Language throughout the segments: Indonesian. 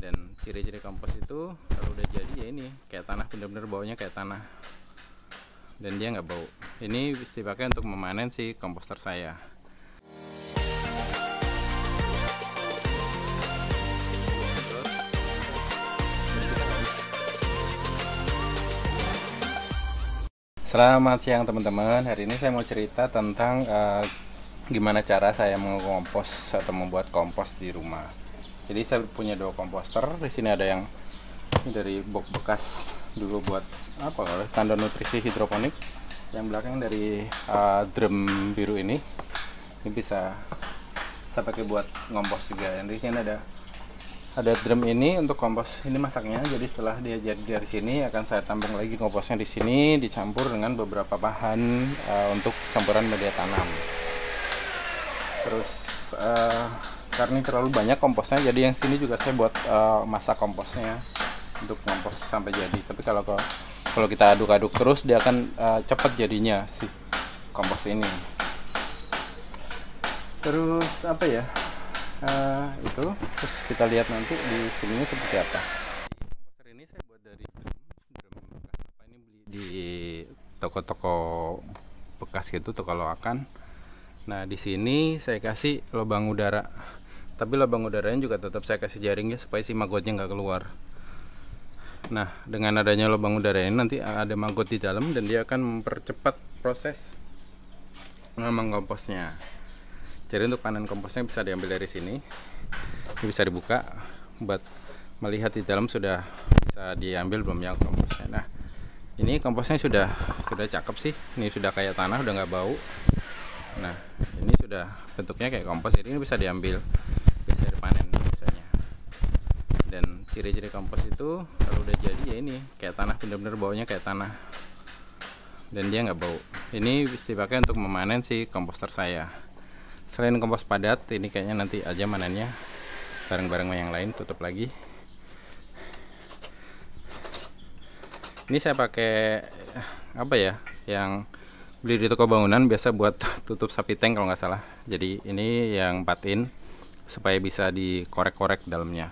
Dan ciri-ciri kompos itu kalau udah jadi ya ini kayak tanah, bener-bener baunya kayak tanah dan dia nggak bau. Ini bisa dipakai untuk memanen si komposter saya. Selamat siang teman-teman. Hari ini saya mau cerita tentang gimana cara saya mengompos atau membuat kompos di rumah. Jadi saya punya 2 komposter. Di sini ada yang dari box bekas dulu buat apa kalau standar nutrisi hidroponik. Yang belakang dari drum biru ini. Ini bisa saya pakai buat ngompos juga. Yang di sini ada drum ini untuk kompos ini masaknya. Jadi setelah dia jadi dari sini akan saya tampung lagi komposnya di sini, dicampur dengan beberapa bahan untuk campuran media tanam. Terus karena ini terlalu banyak komposnya, jadi yang sini juga saya buat masak komposnya untuk kompos sampai jadi. Tapi kalau kita aduk-aduk terus dia akan cepat jadinya si kompos ini. Terus apa ya? Itu terus kita lihat nanti di sininya seperti apa. Komposter ini saya buat dari drum bekas apa ini, beli di toko-toko bekas gitu, toko loakan. Nah di sini saya kasih lubang udara, tapi lubang udaranya juga tetap saya kasih jaringnya supaya si magotnya nggak keluar. Nah dengan adanya lubang udara ini nanti ada maggot di dalam dan dia akan mempercepat proses mengkomposnya. Jadi untuk panen komposnya bisa diambil dari sini, ini bisa dibuka buat melihat di dalam sudah bisa diambil belum ya komposnya. Nah ini komposnya sudah cakep sih, ini sudah kayak tanah, udah nggak bau. Nah ini sudah bentuknya kayak kompos, jadi ini bisa diambil, bisa dipanen biasanya. Dan ciri-ciri kompos itu kalau udah jadi ya ini kayak tanah, bener-bener baunya kayak tanah dan dia nggak bau. Ini bisa dipakai untuk memanen si komposter saya. Selain kompos padat, ini kayaknya nanti aja manennya bareng-bareng yang lain, tutup lagi. Ini saya pakai apa ya, yang beli di toko bangunan biasa buat tutup sapi tank kalau nggak salah. Jadi ini yang 4 in supaya bisa dikorek-korek dalamnya.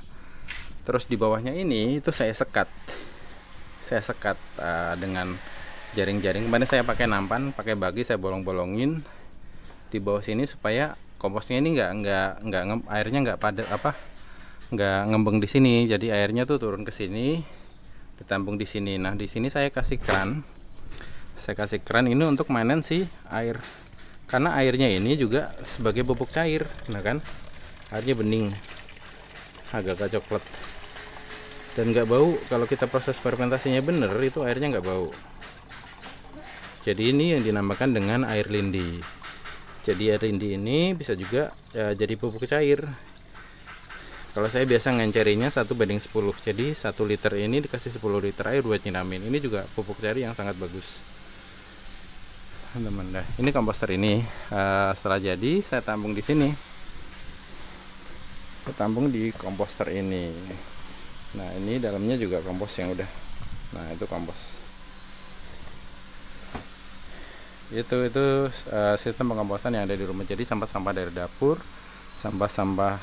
Terus di bawahnya ini itu saya sekat dengan jaring-jaring. Kemarin saya pakai nampan, pakai bagi, saya bolong-bolongin di bawah sini supaya komposnya ini airnya nggak ngembeng di sini. Jadi airnya tuh turun ke sini, ditampung di sini. Nah di sini saya kasih keran ini untuk manen si air, karena airnya ini juga sebagai pupuk cair. Nah kan airnya bening, agak coklat dan nggak bau. Kalau kita proses fermentasinya bener, itu airnya nggak bau. Jadi ini yang dinamakan dengan air lindi. Jadi air lindi ini bisa juga jadi pupuk cair. Kalau saya biasa ngencerinya 1:10. Jadi 1 liter ini dikasih 10 liter air buat nyiramin. Ini juga pupuk cair yang sangat bagus, teman-teman. Nah, ini komposter ini setelah jadi saya tampung di sini. Saya tampung di komposter ini. Nah, ini dalamnya juga kompos yang udah. Nah, itu kompos. Itu sistem pengkomposan yang ada di rumah. Jadi sampah-sampah dari dapur, sampah-sampah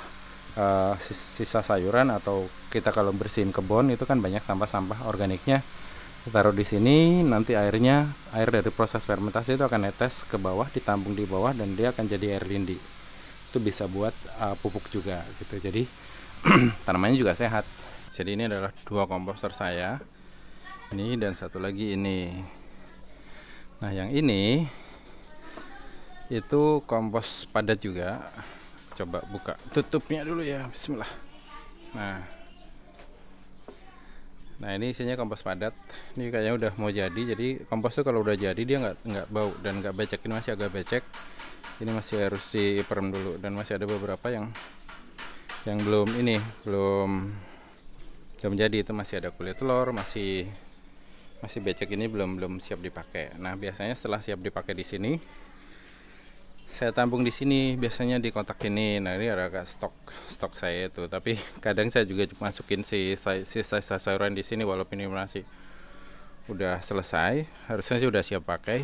sisa sayuran, atau kita kalau bersihin kebun itu kan banyak sampah-sampah organiknya, kita taruh di sini. Nanti air dari proses fermentasi itu akan netes ke bawah, ditampung di bawah, dan dia akan jadi air lindi. Itu bisa buat pupuk juga gitu. Jadi tanamannya juga sehat. Jadi ini adalah 2 komposter saya, ini dan satu lagi ini. Nah yang ini itu kompos padat juga. Coba buka tutupnya dulu ya, bismillah. Nah ini isinya kompos padat. Ini kayaknya udah mau jadi. Jadi kompos tuh kalau udah jadi dia nggak bau dan nggak becek. Ini masih agak becek. Ini masih harus diperem dulu, dan masih ada beberapa yang belum jadi. Itu masih ada kulit telur, masih becek, ini belum siap dipakai. Nah biasanya setelah siap dipakai di sini saya tampung di sini, biasanya di kotak ini. Nah ini ada stok saya itu, tapi kadang saya juga masukin sisa sayuran di sini walaupun ini masih udah selesai, harusnya sih udah siap pakai.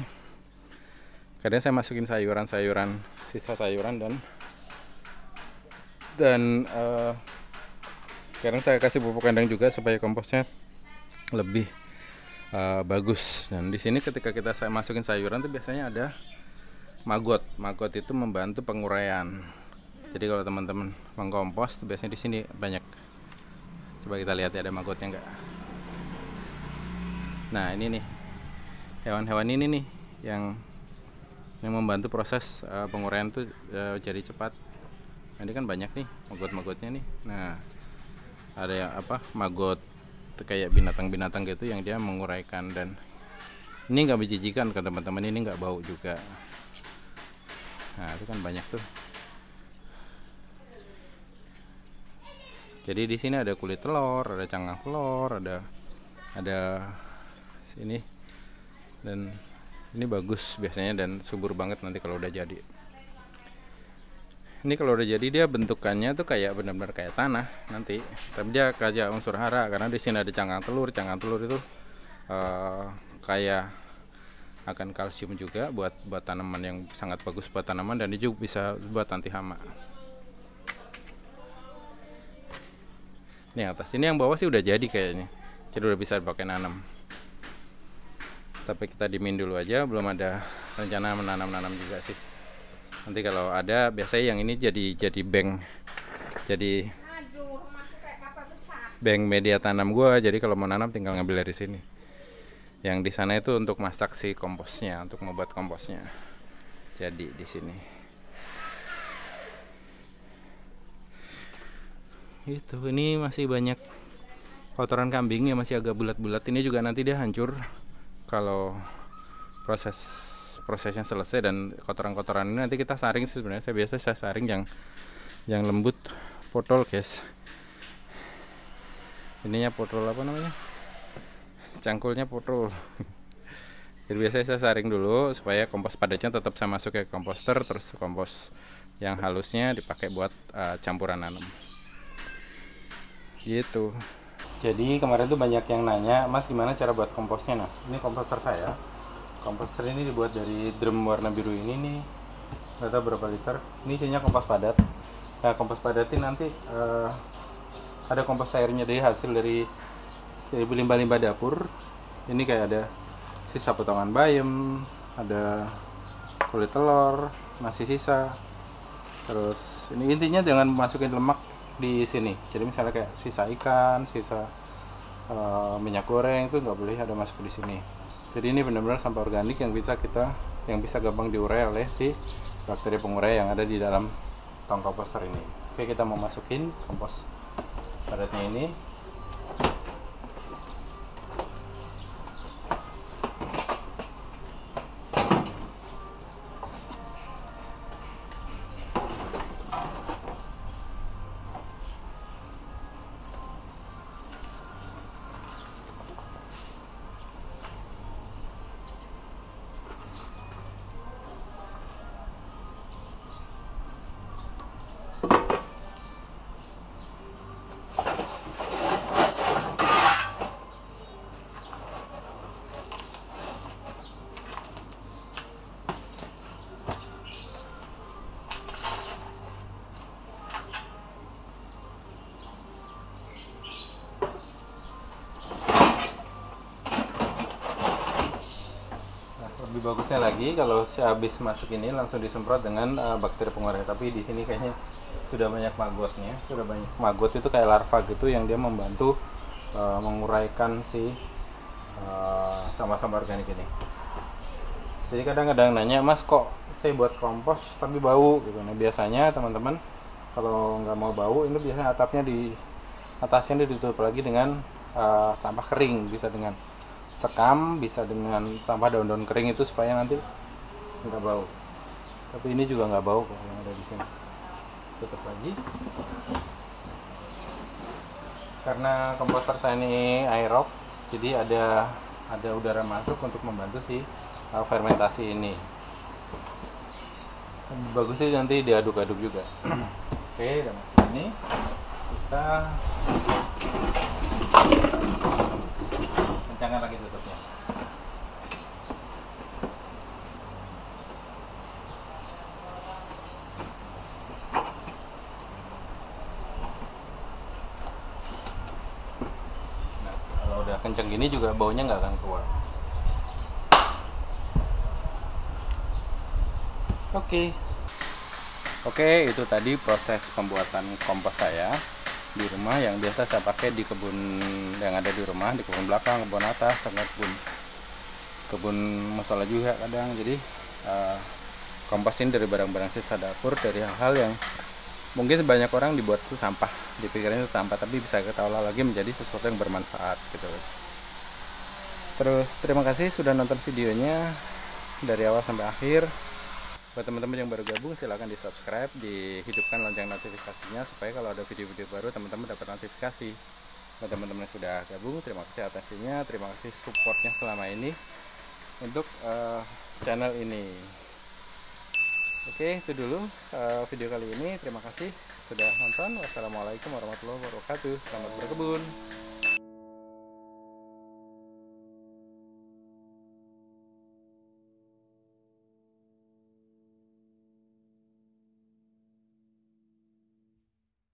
Kadang saya masukin sisa sayuran dan Sekarang saya kasih pupuk kandang juga supaya komposnya lebih bagus. Dan di sini ketika saya masukin sayuran tuh biasanya ada maggot. Maggot itu membantu penguraian. Jadi kalau teman-teman mengkompos tuh biasanya di sini banyak. Coba kita lihat ya, ada maggotnya enggak. Nah, ini nih. Hewan-hewan ini nih yang membantu proses penguraian tuh jadi cepat. Ini kan banyak nih maggot-maggotnya nih. Nah, ada yang maggot kayak binatang-binatang gitu yang dia menguraikan, dan ini nggak menjijikan kan teman-teman, ini nggak bau juga. Nah, itu kan banyak tuh. Jadi di sini ada kulit telur, ada cangkang telur, ada sini, dan ini bagus biasanya dan subur banget nanti kalau udah jadi. Ini kalau udah jadi dia bentukannya tuh kayak benar-benar kayak tanah nanti, tapi dia kayak unsur hara karena di sini ada cangkang telur. Cangkang telur itu kayak akan kalsium juga buat tanaman, yang sangat bagus buat tanaman, dan dia juga bisa buat anti hama. Ini yang atas, ini yang bawah sih udah jadi kayaknya, jadi udah bisa dipakai nanam. Tapi kita dimin dulu aja, belum ada rencana menanam juga sih. Nanti kalau ada, biasanya yang ini jadi bank, jadi bank media tanam gua. Jadi kalau mau nanam tinggal ngambil dari sini. Yang di sana itu untuk masak si komposnya, untuk membuat komposnya. Jadi di sini. Itu, ini masih banyak kotoran kambing yang masih agak bulat-bulat. Ini juga nanti dia hancur kalau prosesnya selesai, dan kotoran-kotoran ini nanti kita saring. Sebenarnya saya saring yang lembut, potol guys. Ininya potol, apa namanya, cangkulnya potol. Jadi biasanya saya saring dulu supaya kompos padatnya tetap saya masuk ke komposter, terus kompos yang halusnya dipakai buat campuran nanam gitu. Jadi kemarin tuh banyak yang nanya, Mas gimana cara buat komposnya. Nah, ini komposter saya. Komposter ini dibuat dari drum warna biru ini nih, nggak tahu berapa liter. Ini isinya kompos padat. Nah, kompos padat ini nanti ada kompos airnya dari hasil dari limbah-limbah dapur. Ini kayak ada sisa potongan bayam, ada kulit telur, masih sisa. Terus ini intinya jangan masukin lemak di sini. Jadi misalnya kayak sisa ikan, sisa minyak goreng itu nggak boleh ada masuk di sini. Jadi ini benar-benar sampah organik yang bisa gampang diurai oleh si bakteri pengurai yang ada di dalam tong komposter ini. Oke, kita mau masukin kompos padatnya ini. Lebih bagusnya lagi kalau habis masuk ini langsung disemprot dengan bakteri pengurai. Tapi di sini kayaknya sudah banyak maggotnya, sudah banyak maggot, itu kayak larva gitu yang dia membantu menguraikan si sampah-sampah organik ini. Jadi kadang-kadang nanya, Mas kok saya buat kompos tapi bau gitu. Nah, biasanya teman-teman kalau nggak mau bau, ini biasanya atapnya di atasnya ditutup lagi dengan sampah kering, bisa dengan sekam, bisa dengan sampah daun-daun kering itu supaya nanti nggak bau. Tapi ini juga nggak bau kok yang ada di sini. Tutup lagi. Karena komposter saya ini aerob, jadi ada udara masuk untuk membantu si fermentasi ini. Bagus sih nanti diaduk-aduk juga. Oke, udah masuk ini. Kita kencangkan lagi tutupnya. kenceng gini juga baunya nggak akan keluar. Oke, itu tadi proses pembuatan kompos saya di rumah yang biasa saya pakai di kebun yang ada di rumah, di kebun belakang, kebun atas, sama kebun musola juga kadang. Jadi kompos ini dari barang-barang sisa dapur, dari hal-hal yang mungkin banyak orang dibuat itu sampah, dipikirnya itu sampah, tapi bisa kita olah lagi menjadi sesuatu yang bermanfaat gitu. Terus terima kasih sudah nonton videonya dari awal sampai akhir. Buat teman-teman yang baru gabung, silahkan di subscribe, dihidupkan lonceng notifikasinya supaya kalau ada video-video baru teman-teman dapat notifikasi. Buat teman-teman yang sudah gabung, terima kasih atensinya, terima kasih supportnya selama ini untuk channel ini. Oke, itu dulu video kali ini. Terima kasih sudah nonton. Wassalamualaikum warahmatullahi wabarakatuh. Selamat berkebun.